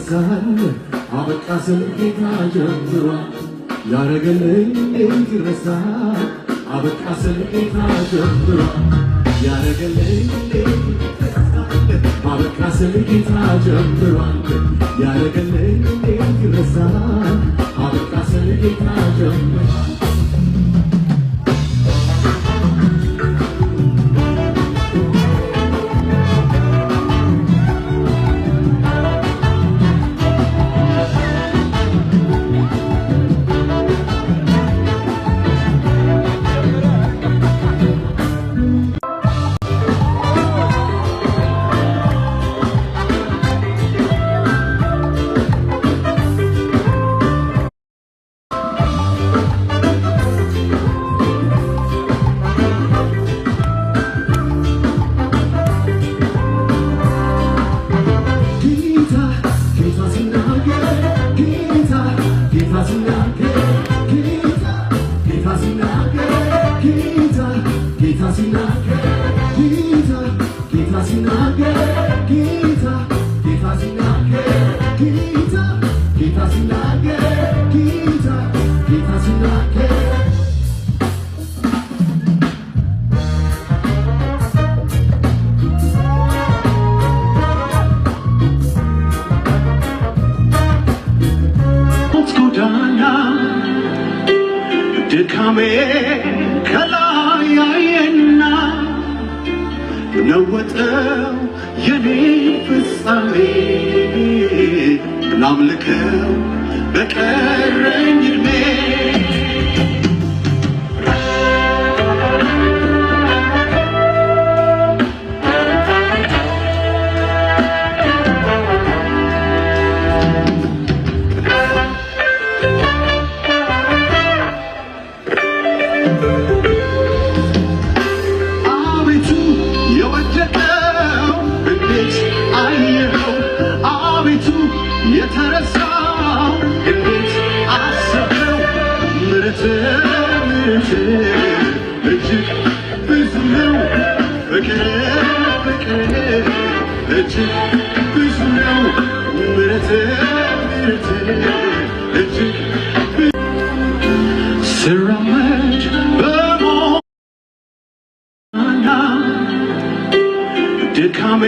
ይረሳል አበቃ ስል ጌታ ጀምሯል ያረገልኝ እንዴት ይረሳል አበቃ ስል ጌታ ጀምሯል ያረገልኝ እንዴት ይረሳል አበቃ ስል ጌታ ጀምሯል ያረገልኝ እንዴት ይረሳል አበቃ ስል ጌታ ጀምሯል ድካሜ ከላይ ያየና ነወጠው የኔ ፍጻሜ ላምልከው በቀረኝ ዕድሜ የተረሳው እንዴት አሰብነው ምሕረት እጅግ ብዙ ነው ፍቅር እጅግ ብዙ ነው ምሕረት እጅግ ስራመድ በሞትና ድካሜ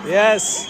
Yes.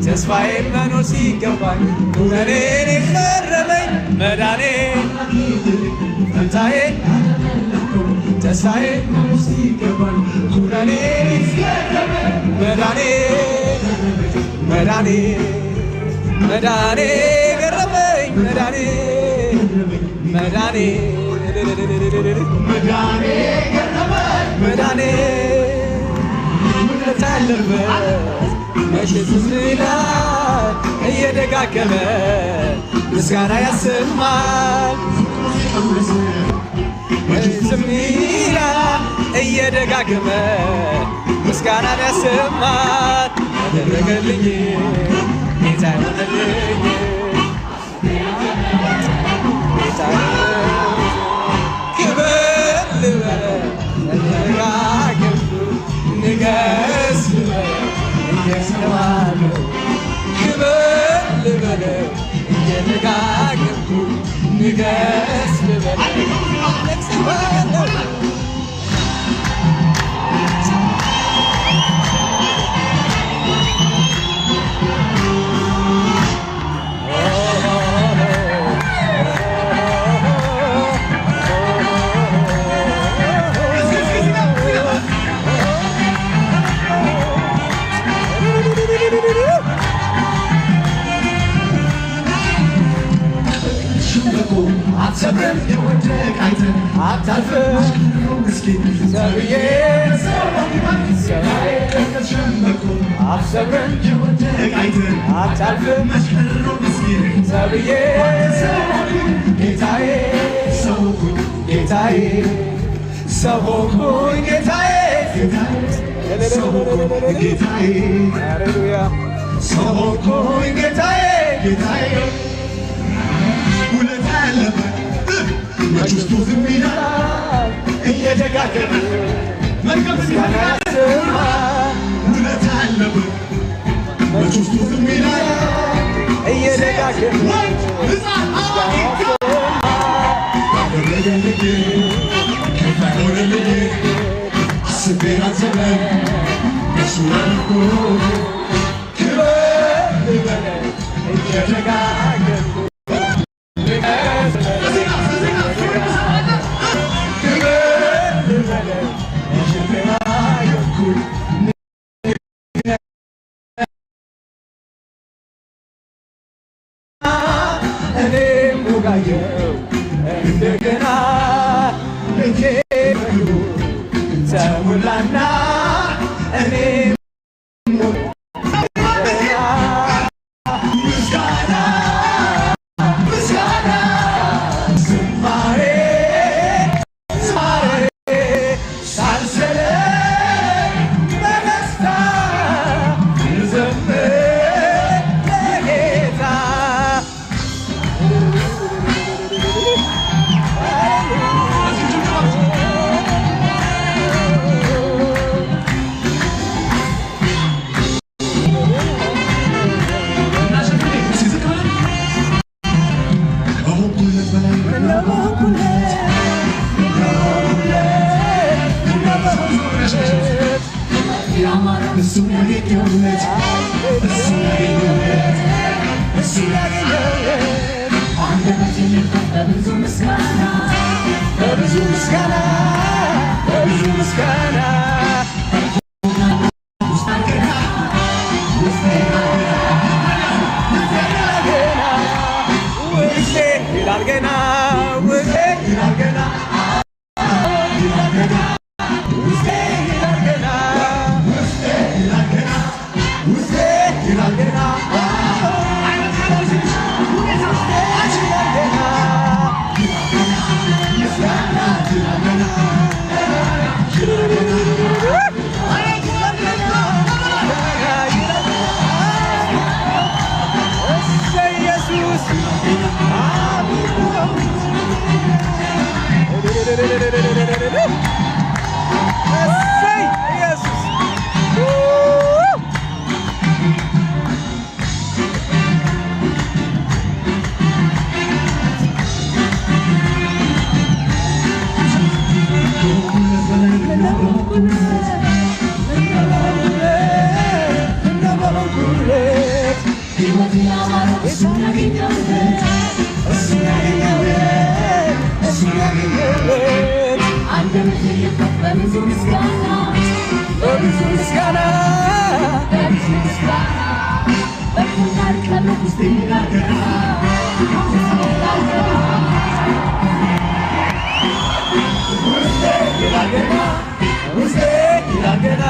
ተስፋዬ መኖር ሲገባኝ ኩነኔን ቀረበኝ መዳኔ ፈንታዬ ተስፋዬ መኖር ሲገባኝ ኩነኔን ቀረበኝ መዳኔ መዳኔ መዳኔ ገረመኝ መዳኔ መዳኔ መዳኔ ገረመኝ መዳኔ ምሕረት አለበት መቼ ዝም ይላል እየደጋገመ ምስጋና ያሰማል መቼ ዝም ይላል እየደጋገመ ምስጋናን ያሰማል ያደረገልኝ ጌታ ያደረገልኝ ጌታ ክብር ልበል ተደጋገምኩ ንገስ እየሰማለሁ ክብር ልበለው እየደጋገምኩ ንገስ ልበለው አትሰብርም የወደቅ አይተን አታልፍም ምስኪን ሰብዬ ሸመቆ አትሰብርም የወደቅ አይተን አታልፍም መስቀሮ ምስኪን ሰብዬ ጌታዬ ሰው ሆንኩኝ ጌታዬ ሰው ሆንኩኝ ጌታዬ ሰው ሆንኩኝ ጌታዬ ሃሌሉያ ሰው ሆንኩኝ ጌታዬ ጌታዬ መችስቱ ዝም ይላል እየደጋገመ ምስጋና ያሰማል ውለታ አለበት መችስቱ ዝም ይላል እየደጋገመ ሕፃን አዋቂ አየው እንደገና ቤቴ ተሞላና እኔ ምስጋና ምስጋና ዝማሬ ዝማሬ ሳልሰለች በደስታ ልዘምር ለጌታ በብዙ ምስጋና በብዙ ምስጋና ይላል ገና ውስጤ ይላል ገና ውስጤ ይላል ገና ውስጤ ይላል ገና ውስጤ ይላል ገና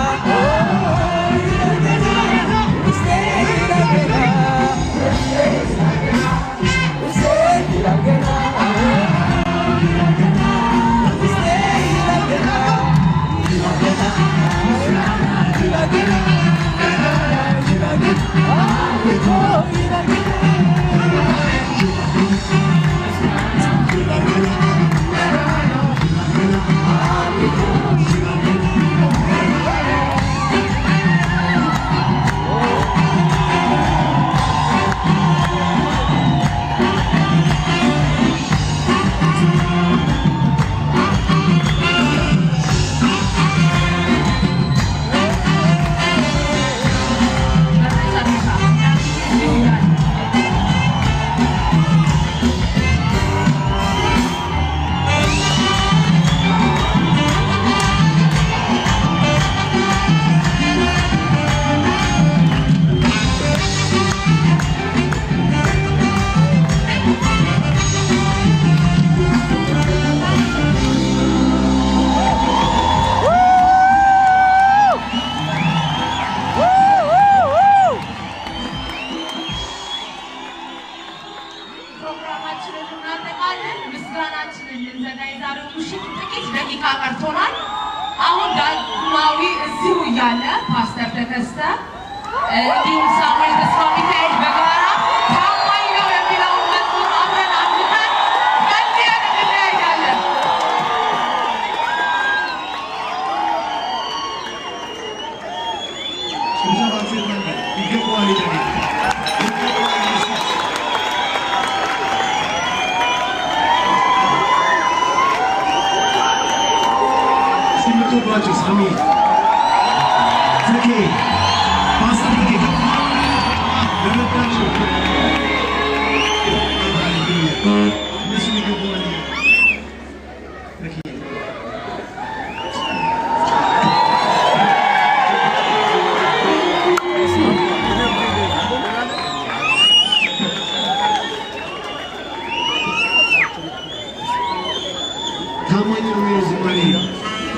ታማኝ ነው የሚለው ዝማሬ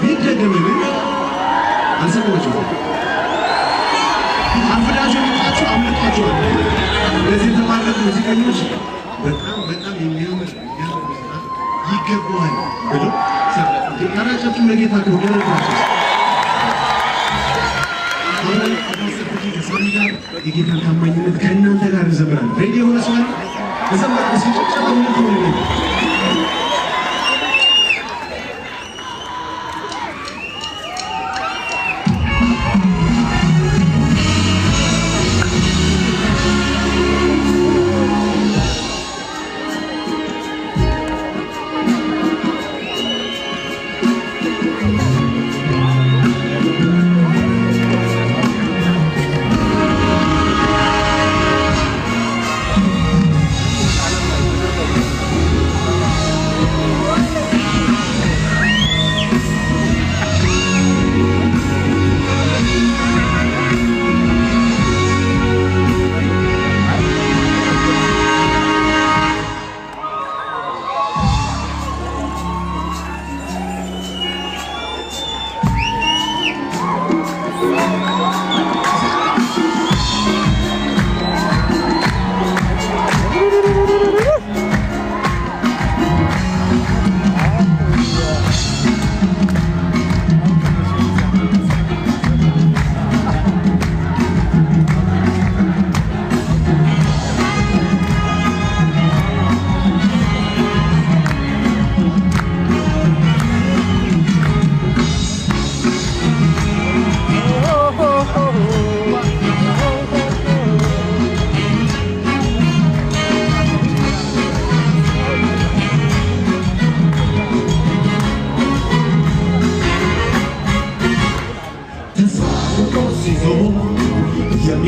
ይደገምልን። አልሰማችሁም? አፍዳችሁ ወጣችሁ አምልጧችኋል። ለዚህ የተማረኩ ሙዚቀኞች በጣም በጣም የሚያምር ይገባዋል ብሎ ታናቻችሁ ለጌታ ከወደረባችሁ አሁን ከማሰብኩት ከሳሚ ጋር የጌታን ታማኝነት ከእናንተ ጋር እንዘምራለን። ሬዲ የሆነ ሰው አለ? ተዘምራ ሲጨጨባ ምንት ሆነ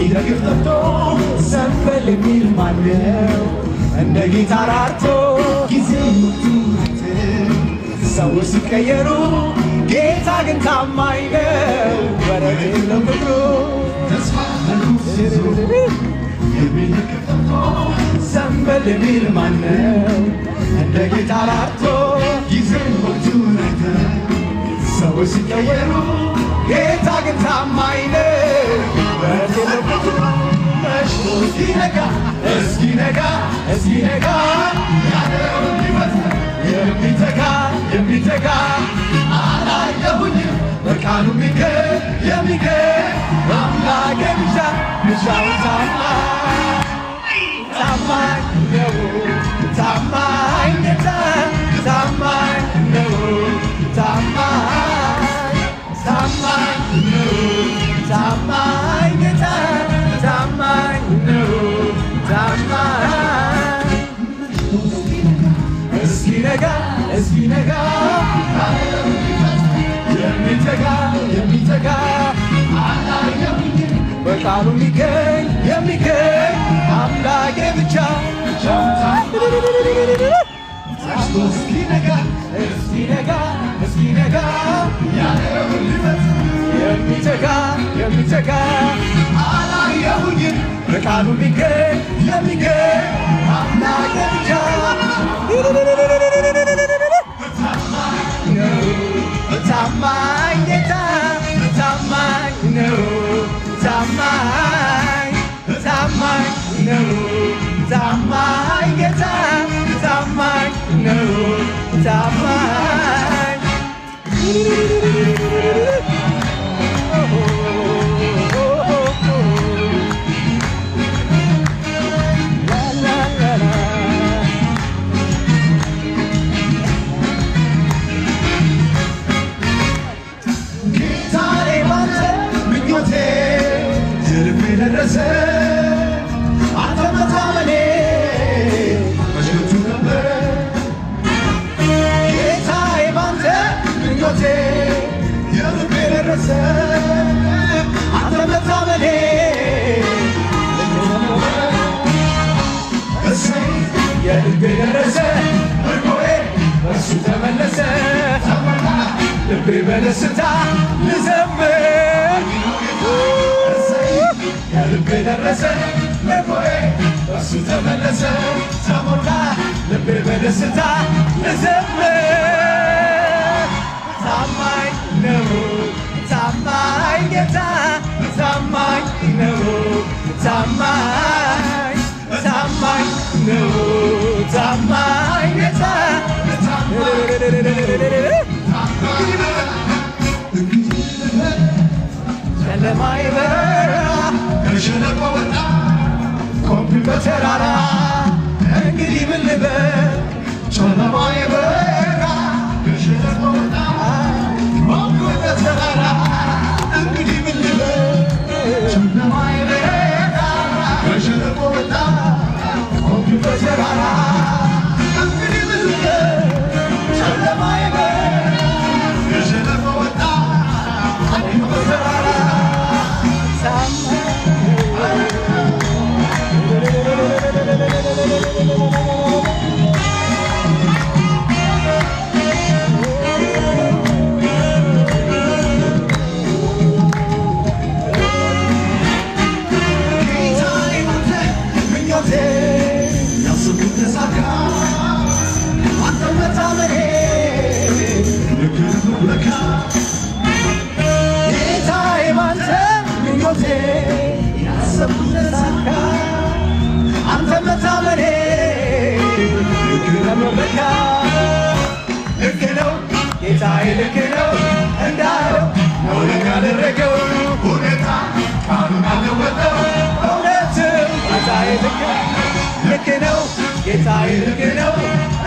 የሚደግፍ ጠፍቶ ዘንበል የሚል ማነው? እንደ ጌታ ራርቶ ጊዜ ሰዎች ሲቀየሩ ጌታ ግን ታማኝ ነው። ወረት የለው ፍቅሩ ተስፋ የሚደግፍ ጠፍቶ ዘንበል የሚል ማነው? እንደ ጌታ ራርቶ ጊዜ ወቅቱን አይተ ሰዎች ሲቀየሩ ጌታ ግን ታማኝ ነው። መሽቶ እስኪነጋ እስኪነጋ እስኪነጋ ያለውን ሊፈጽም የሚተጋ አላየሁኝም በቃሉ የሚገኝ አምላኬ ብቻውን ታማኝ ነው። ታማኝ ጌታ ታማኝ ነው። ታማኝ ነው። ታማኝ ጌታ ታማኝ ነው። ታማኝ እስኪነጋ የሚተጋ በቃሉ የሚገኝ አምላኬ ብቻ እስኪነጋ የሚተጋ አላየሁኝም በቃሉ የሚገኝ አምላኬ ብቻ ታማኝ ጌታ ታማኝ ነው። ታማኝ ነው። ታማኝ ጌታ ታማኝ ነው። ታማኝ ደረሰ አንተ መታመኔ መሽቱ ነበር ጌታዬ ባንተ ምኞቴ የልቤ ደረሰ አንተ መታመኔ እሰይ የልቤ ደረሰ ምርኮዬ እሱ ተመለሰ ልቤ በደስታ ልዘምር የልቤ ደረሰ ልቦዬ እሱ ተመለሰ ተሞላ ልቤ በደስታ ልዘምር ታማኝ ታማኝ ነው ታማኝ ጌታ ጨለማ ይበራ ከሸለቆ ወጣ ቆምኩኝ በተራራ እንግዲህ ምን ልበል ጨለማ ይበራ ከሸለቆ ወጣ ቆምኩኝ በተራራ እንግዲህ ምን ልበል ጨለማ ይበራ ከሸለቆ ወጣ ቆምኩኝ በተራራ እንግዲህ ምን ልበል ጨለማ ይበራ ከሸለቆ ወጣ ቆምኩኝ በተራራ ያሰብኩት ተሳካ አንተ መታመኔ ልክ ነው ለካ ጌታዬ ባንተ ምኞቴ ያሰብኩት ተሳካ አንተ መታመኔ ልክ ነው ለካ ልክ ነው ጌታዬ ልክ ነው እንዳለው ነው ለካ ያደረገው ሁኔታ ቃሉን አለወጠው እውነትም ጌታዬ ልክ ነው ጌታዬ ልክ ነው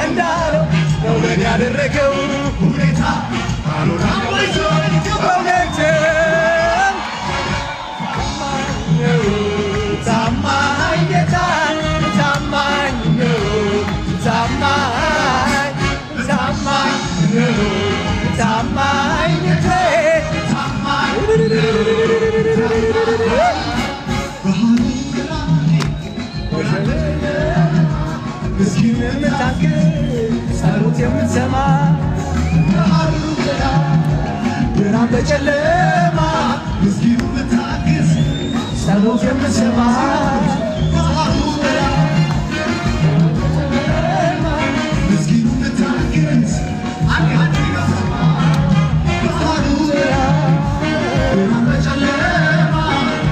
እንዳለው ነው ለካ ያደረገው ሁኔታ ቃሉን አለወጠው እውነትም ታማኝ ጌታ ታማኝ ነው ታማኝ ታማኝ ነው ታማኝ ጌታ ምስኪን የምታክል ጸሎት የምትሰማ ብርሃን በጨለማ ምስኪኑ ብታግዝ ጸሎት የምትሰማ ምስኪኑ ብታግዝ ብርሃን በጨለማ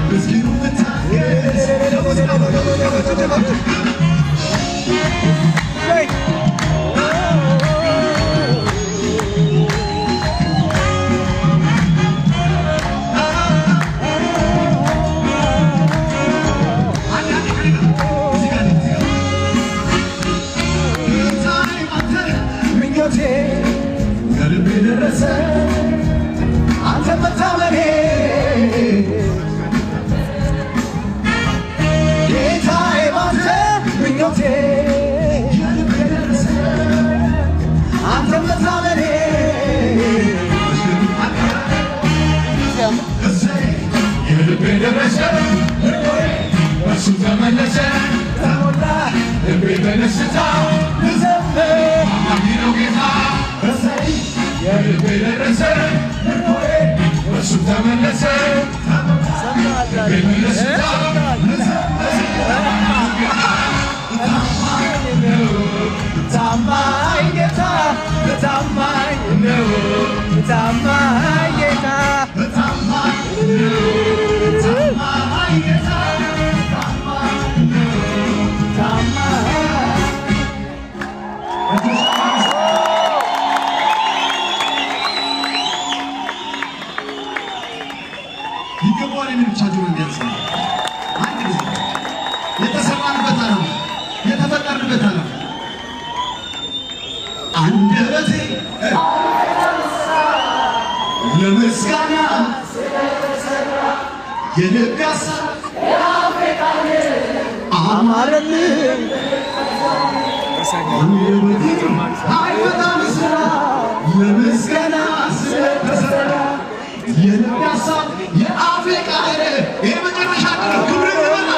ምስኪኑ ብታግዝ ምኞቴ ከልቤ ደረሰ አንተ መታመኔ ጌታዬ ባንተ ምኞቴ ከልቤ ደረሰ አንተ መታመኔ የልቤ ደረሰ እሱ ተመለሰ ተሞላ ልቤ በደስታ ልዘምር አማኝ ነው ጌታ እሰይ የልቤ ደረሰ እሱ ተመለሰ ልቤ በደስታ ታማኝ ጌታ ታማኝ ነው ታማኝ ጌታ ታማኝ ታማኝ ጌታ ታማኝ ይገባዋል የሚል ብቻ ጆሮ እንዲያንስ አንድ ጊዜ የተሰራንበት ዓላማ የተፈጠርንበት ዓላማ አንደበቴ ለምስጋና የልብ ሀሳብ አማረልኝ አንደበቴ አይፈታም ስራ ለምስጋና ስለተሰራ የልብ ሀሳብ የአፌ ቃል ይህ መጨረሻ ክብር ይበላ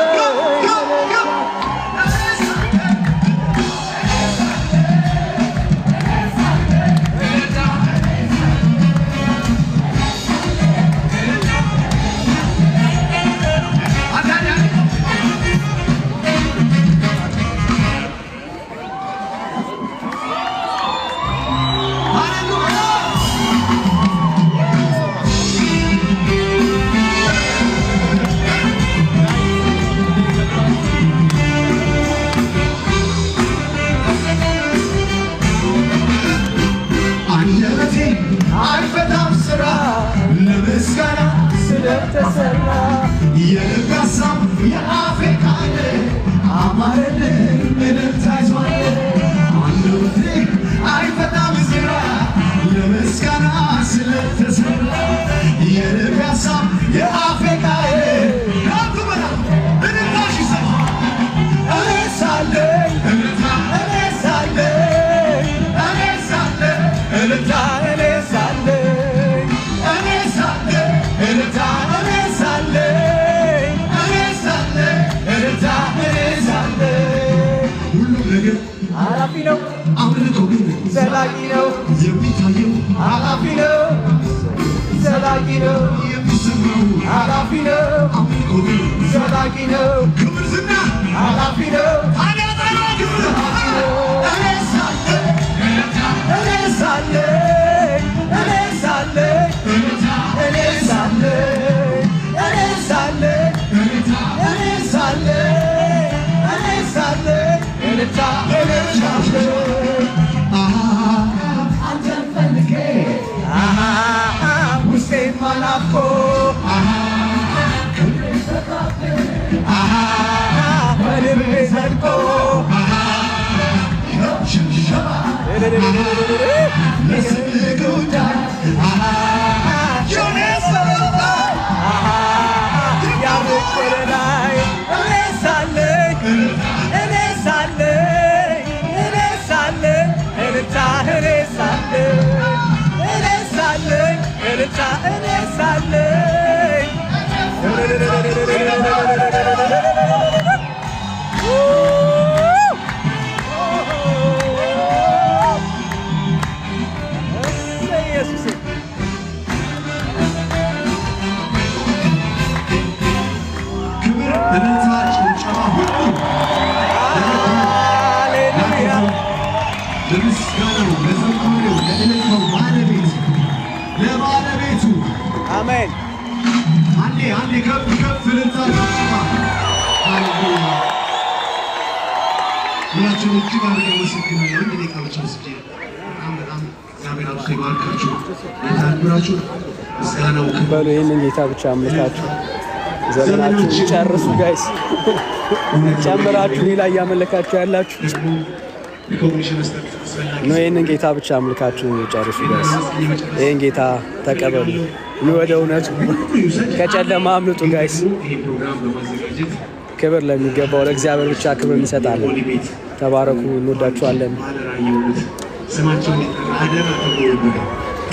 አምልኮ ግን ዘላቂ ነው የሚታየው ኃላፊ ነው ዘላቂ ነው የሚሰማው ኃላፊ ነው አምልኮ ግን ዘላቂ ነው ክብር ዝና ኃላፊ ነው ታዲያ ታዲያ ክብር አሜን አንዴ ከፍ ከፍ ልንታችሁ ሁላችሁም እጅግ አድርገን አመሰግናለሁ። አንድ ደቂቃ ብቻ ወስጄ በጣም እግዚአብሔር አብዝቶ ይባርካችሁ፣ የታደራችሁ ምስጋናው በሉ። ይህንን ጌታ ብቻ አምልካችሁ ዘመናችሁን ጨርሱ ጋይስ። ጨምራችሁ ሌላ እያመለካችሁ ያላችሁ ነው። ይህንን ጌታ ብቻ አምልካችሁ ጨርሱ ጋይስ። ይህን ጌታ ተቀበሉ። ወደ እውነቱ ከጨለማ አምልጡ ጋይስ። ክብር ለሚገባው ለእግዚአብሔር ብቻ ክብር እንሰጣለን። ተባረኩ። እንወዳችኋለን። ስማቸውን አደራ ተብሎ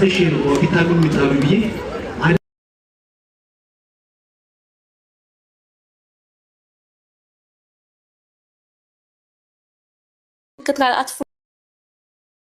እሺ ነው ቢታሉ የሚጣሉ ብዬ ክትላል